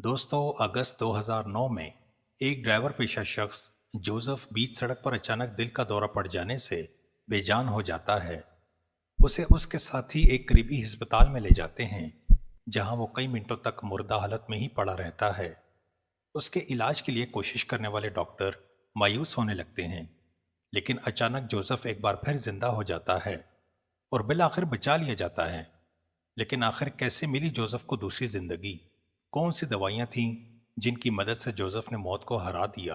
दोस्तों, अगस्त 2009 में एक ड्राइवर पेशा शख्स जोसेफ बीच सड़क पर अचानक दिल का दौरा पड़ जाने से बेजान हो जाता है। उसे उसके साथी एक करीबी अस्पताल में ले जाते हैं, जहां वो कई मिनटों तक मुर्दा हालत में ही पड़ा रहता है। उसके इलाज के लिए कोशिश करने वाले डॉक्टर मायूस होने लगते हैं, लेकिन अचानक जोसेफ एक बार फिर जिंदा हो जाता है और बिल आखिर बचा लिया जाता है। लेकिन आखिर कैसे मिली जोसेफ को दूसरी जिंदगी? कौन सी दवाइयां थीं जिनकी मदद से जोसेफ ने मौत को हरा दिया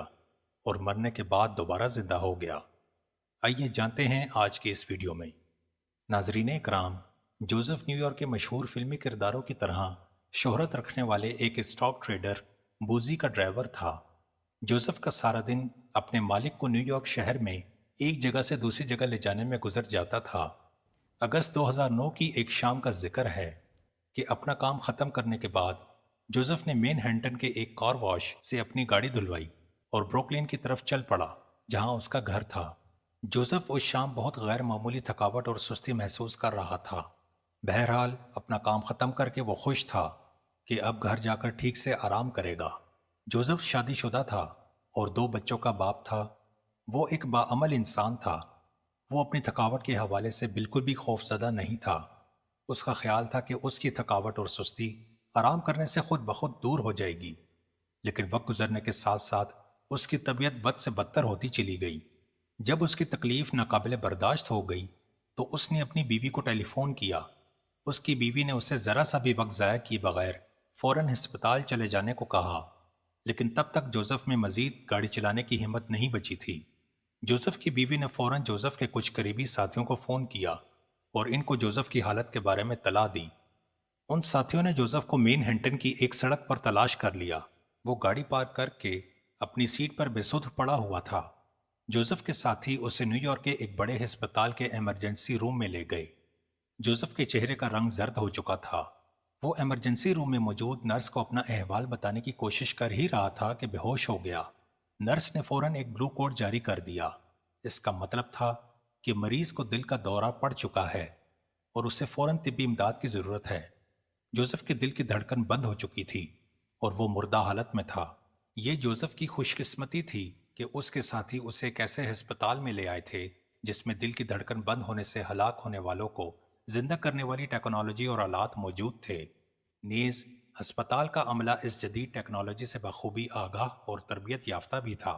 और मरने के बाद दोबारा जिंदा हो गया? आइए जानते हैं आज की इस वीडियो में। नाजरीन इकराम, जोसेफ न्यूयॉर्क के मशहूर फिल्मी किरदारों की तरह शोहरत रखने वाले एक स्टॉक ट्रेडर बूजी का ड्राइवर था। जोसेफ का सारा दिन अपने मालिक को न्यूयॉर्क शहर में एक जगह से दूसरी जगह ले जाने में गुजर जाता था। अगस्त 2009 की एक शाम का जिक्र है कि अपना काम खत्म करने के बाद जोसेफ ने मैनहट्टन के एक कार वॉश से अपनी गाड़ी धुलवाई और ब्रुकलिन की तरफ चल पड़ा, जहां उसका घर था। जोसेफ उस शाम बहुत गैर मामूली थकावट और सुस्ती महसूस कर रहा था। बहरहाल अपना काम खत्म करके वो खुश था कि अब घर जाकर ठीक से आराम करेगा। जोसेफ शादीशुदा था और 2 बच्चों का बाप था। वो एक बाअमल इंसान था। वो अपनी थकावट के हवाले से बिल्कुल भी खौफजदा नहीं था। उसका ख्याल था कि उसकी थकावट और सुस्ती आराम करने से खुद ब खुद दूर हो जाएगी। लेकिन वक्त गुजरने के साथ साथ उसकी तबीयत बद से बदतर होती चली गई। जब उसकी तकलीफ नाकाबिले बर्दाश्त हो गई तो उसने अपनी बीवी को टेलीफोन किया। उसकी बीवी ने उसे ज़रा सा भी वक्त ज़ाया किए बगैर फ़ौरन अस्पताल चले जाने को कहा। लेकिन तब तक जोसेफ में मज़ीद गाड़ी चलाने की हिम्मत नहीं बची थी। जोसेफ की बीवी ने फ़ौरन जोसेफ के कुछ करीबी साथियों को फ़ोन किया और इनको जोसेफ की हालत के बारे में तला दी। उन साथियों ने जोसेफ को मैनहट्टन की एक सड़क पर तलाश कर लिया। वो गाड़ी पार्क करके अपनी सीट पर बेसुध पड़ा हुआ था। जोसेफ के साथी उसे न्यूयॉर्क के एक बड़े अस्पताल के इमरजेंसी रूम में ले गए। जोसेफ के चेहरे का रंग जर्द हो चुका था। वो इमरजेंसी रूम में मौजूद नर्स को अपना अहवाल बताने की कोशिश कर ही रहा था कि बेहोश हो गया। नर्स ने फौरन एक ब्लू कोड जारी कर दिया। इसका मतलब था कि मरीज को दिल का दौरा पड़ चुका है और उसे फौरन तिब्बी इमदाद की जरूरत है। जोसेफ के दिल की धड़कन बंद हो चुकी थी और वो मुर्दा हालत में था। ये जोसेफ की खुशकिस्मती थी कि उसके साथी उसे एक ऐसे अस्पताल में ले आए थे जिसमें दिल की धड़कन बंद होने से हलाक होने वालों को जिंदा करने वाली टेक्नोलॉजी और आलात मौजूद थे। नीज अस्पताल का अमला इस जदीद टेक्नोलॉजी से बखूबी आगाह और तरबियत याफ्ता भी था।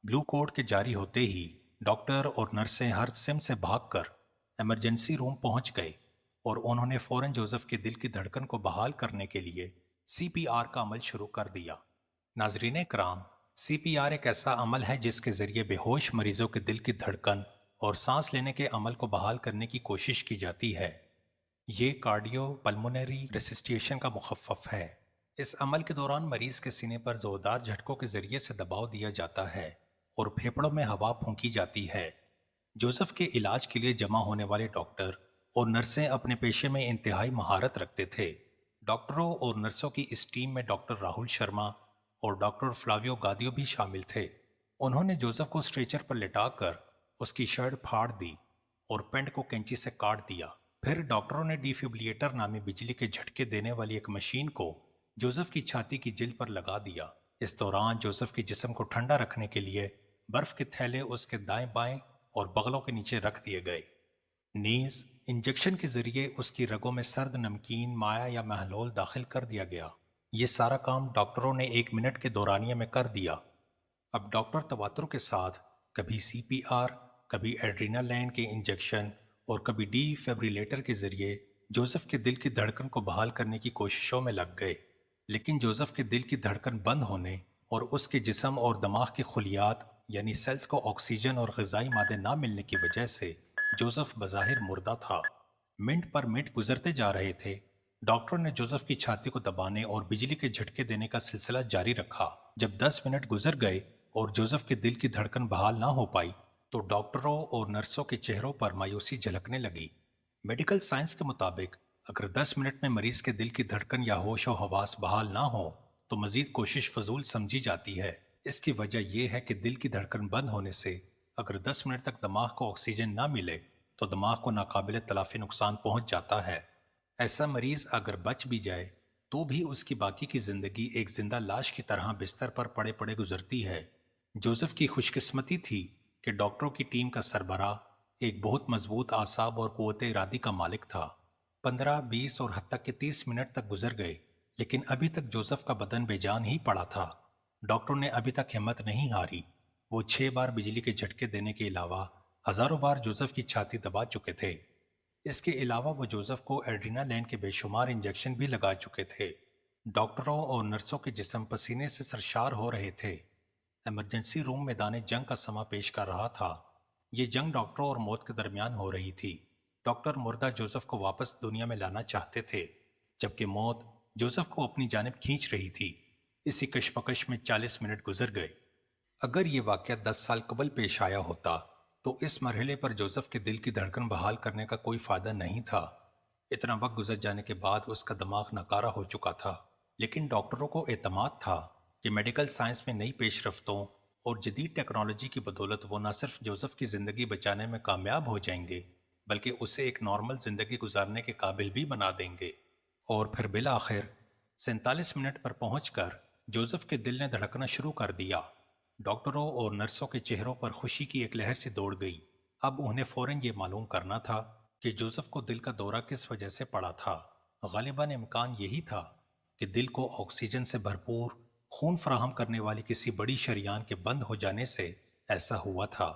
ब्लू कोड के जारी होते ही डॉक्टर और नर्सें हर सिम से भागकर इमरजेंसी रूम पहुंच गए और उन्होंने फौरन जोसेफ के दिल की धड़कन को बहाल करने के लिए सीपीआर का अमल शुरू कर दिया। नाजरीन कराम, सीपीआर एक ऐसा अमल है जिसके जरिए बेहोश मरीजों के दिल की धड़कन और सांस लेने के अमल को बहाल करने की कोशिश की जाती है। ये कार्डियो पल्मोनरी रेसिस्टेशन का मुखफ़फ़ है। इस अमल के दौरान मरीज के सीने पर जोरदार झटकों के जरिए से दबाव दिया जाता है और फेफड़ों में हवा फूंकी जाती है। जोसेफ के इलाज के लिए जमा होने वाले डॉक्टर और नर्सें अपने पेशे में इंतहाई महारत रखते थे। डॉक्टरों और नर्सों की इस टीम में डॉक्टर राहुल शर्मा और डॉक्टर फ्लावियो गादियो भी शामिल थे। उन्होंने जोसेफ को स्ट्रेचर पर लिटाकर उसकी शर्ट फाड़ दी और पेंट को कैंची से काट दिया। फिर डॉक्टरों ने डिफिब्रिलेटर नामी बिजली के झटके देने वाली एक मशीन को जोसेफ की छाती की जिल्द पर लगा दिया। इस दौरान जोसेफ के जिस्म को ठंडा रखने के लिए बर्फ के थैले उसके दाएं बाएं और बगलों के नीचे रख दिए गए। नीज इंजेक्शन के जरिए उसकी रगों में सर्द नमकीन माया या महलोल दाखिल कर दिया गया। ये सारा काम डॉक्टरों ने 1 मिनट के दौरानिये में कर दिया। अब डॉक्टर तवातुर के साथ कभी सीपीआर, कभी एड्रीनालाइन के इंजेक्शन और कभी डीफिब्रिलेटर के जरिए जोसेफ के दिल की धड़कन को बहाल करने की कोशिशों में लग गए। लेकिन जोसेफ के दिल की धड़कन बंद होने और उसके जिस्म और दिमाग की खुलियात यानी सेल्स को ऑक्सीजन और ग़िज़ाई मादे ना मिलने की वजह से जोसेफ बज़ाहिर मुर्दा था। मिनट पर मिनट गुजरते जा रहे थे। डॉक्टर ने जोसेफ की छाती को दबाने और बिजली के झटके देने का सिलसिला जारी रखा। जब 10 मिनट गुजर गए और जोसेफ के दिल की धड़कन बहाल ना हो पाई तो डॉक्टरों और नर्सों के चेहरों पर मायूसी झलकने लगी। मेडिकल साइंस के मुताबिक अगर 10 मिनट में मरीज के दिल की धड़कन या होश व हवास बहाल ना हो तो मजीद कोशिश फजूल समझी जाती है। इसकी वजह यह है कि दिल की धड़कन बंद होने से अगर 10 मिनट तक दिमाग को ऑक्सीजन ना मिले तो दिमाग को नाकाबिले तलाफी नुकसान पहुंच जाता है। ऐसा मरीज अगर बच भी जाए تو بھی اس کی باقی کی زندگی ایک زندہ لاش کی طرح بستر پر پڑے پڑے گزرتی ہے۔ جوزف کی خوش قسمتی تھی کہ ڈاکٹروں کی ٹیم کا سربراہ ایک بہت مضبوط اعصاب اور قوت ارادی کا مالک تھا۔ 15 20 اور حتیٰ کہ 30 منٹ تک گزر گئے، لیکن ابھی تک جوزف کا بدن بے جان ہی پڑا تھا۔ ڈاکٹروں نے ابھی تک ہمت نہیں ہاری۔ وہ 6 بار بجلی کے جھٹکے دینے کے علاوہ ہزاروں بار جوزف کی چھاتی دبا چکے تھے۔ اس کے علاوہ وہ جوزف کو ایڈرینالین کے بے شمار انجیکشن بھی لگا چکے تھے۔ ڈاکٹروں اور نرسوں کے جسم پسینے سے سرشار ہو رہے تھے۔ ایمرجنسی روم میدان جنگ کا سما پیش کر رہا تھا۔ یہ جنگ ڈاکٹروں اور موت کے درمیان ہو رہی تھی۔ ڈاکٹر مردہ جوزف کو واپس دنیا میں لانا چاہتے تھے، جبکہ موت جوزف کو اپنی جانب کھینچ رہی تھی۔ اسی کشمکش میں 40 منٹ گزر گئے۔ اگر یہ واقعہ 10 سال قبل پیش آیا ہوتا تو اس مرحلے پر جوزف کے دل کی دھڑکن بحال کرنے کا کوئی فائدہ نہیں تھا۔ اتنا وقت گزر جانے کے بعد اس کا دماغ ناکارہ ہو چکا تھا، لیکن ڈاکٹروں کو اعتماد تھا کہ میڈیکل سائنس میں نئی پیش رفتوں اور جدید ٹیکنالوجی کی بدولت وہ نہ صرف جوزف کی زندگی بچانے میں کامیاب ہو جائیں گے، بلکہ اسے ایک نارمل زندگی گزارنے کے قابل بھی بنا دیں گے۔ اور پھر بالآخر 47 منٹ پر پہنچ کر جوزف کے دل نے دھڑکنا شروع کر دیا۔ ڈاکٹروں اور نرسوں کے چہروں پر خوشی کی ایک لہر سی دوڑ گئی۔ اب انہیں فوراً یہ معلوم کرنا تھا کہ جوزف کو دل کا دورہ کس وجہ سے پڑا تھا۔ غالباً امکان یہی تھا کہ دل کو آکسیجن سے بھرپور خون فراہم کرنے والی کسی بڑی شریان کے بند ہو جانے سے ایسا ہوا تھا۔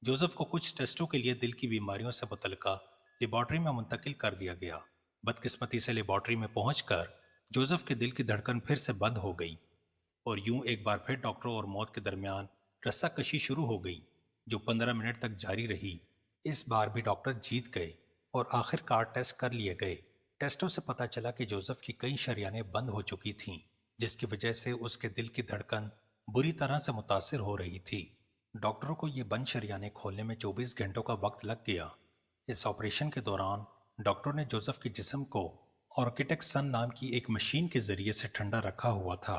جوزف کو کچھ ٹیسٹوں کے لیے دل کی بیماریوں سے متعلقہ لیبارٹری میں منتقل کر دیا گیا۔ بدقسمتی سے لیبارٹری میں پہنچ کر جوزف کے دل کی دھڑکن پھر سے بند ہو گئی، اور یوں ایک بار پھر ڈاکٹروں اور موت کے درمیان رسہ کشی شروع ہو گئی، جو 15 منٹ تک جاری رہی۔ اس بار بھی ڈاکٹر جیت گئے اور آخر کار ٹیسٹ کر لیے گئے۔ ٹیسٹوں سے پتہ چلا کہ جوزف کی کئی شریانیں بند ہو چکی تھیں، جس کی وجہ سے اس کے دل کی دھڑکن بری طرح سے متاثر ہو رہی تھی۔ ڈاکٹروں کو یہ بند شریانیں کھولنے میں 24 گھنٹوں کا وقت لگ گیا۔ اس آپریشن کے دوران ڈاکٹروں نے جوزف کے جسم کو آرکیٹیک سن نام کی ایک مشین کے ذریعے سے ٹھنڈا رکھا ہوا تھا،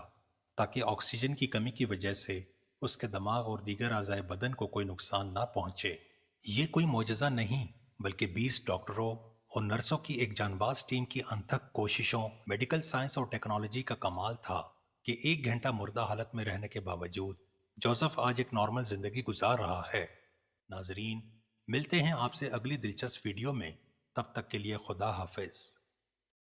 تاکہ آکسیجن کی کمی کی وجہ سے اس کے دماغ اور دیگر اعضائے بدن کو کوئی نقصان نہ پہنچے۔ یہ کوئی معجزہ نہیں، بلکہ 20 ڈاکٹروں اور نرسوں کی ایک جان باز ٹیم کی انتھک کوششوں، میڈیکل سائنس اور ٹیکنالوجی کا کمال تھا کہ 1 گھنٹہ مردہ حالت میں رہنے کے باوجود جوزف آج ایک نارمل زندگی گزار رہا ہے۔ ناظرین، ملتے ہیں آپ سے اگلی دلچسپ ویڈیو میں، تب تک کے لیے خدا حافظ۔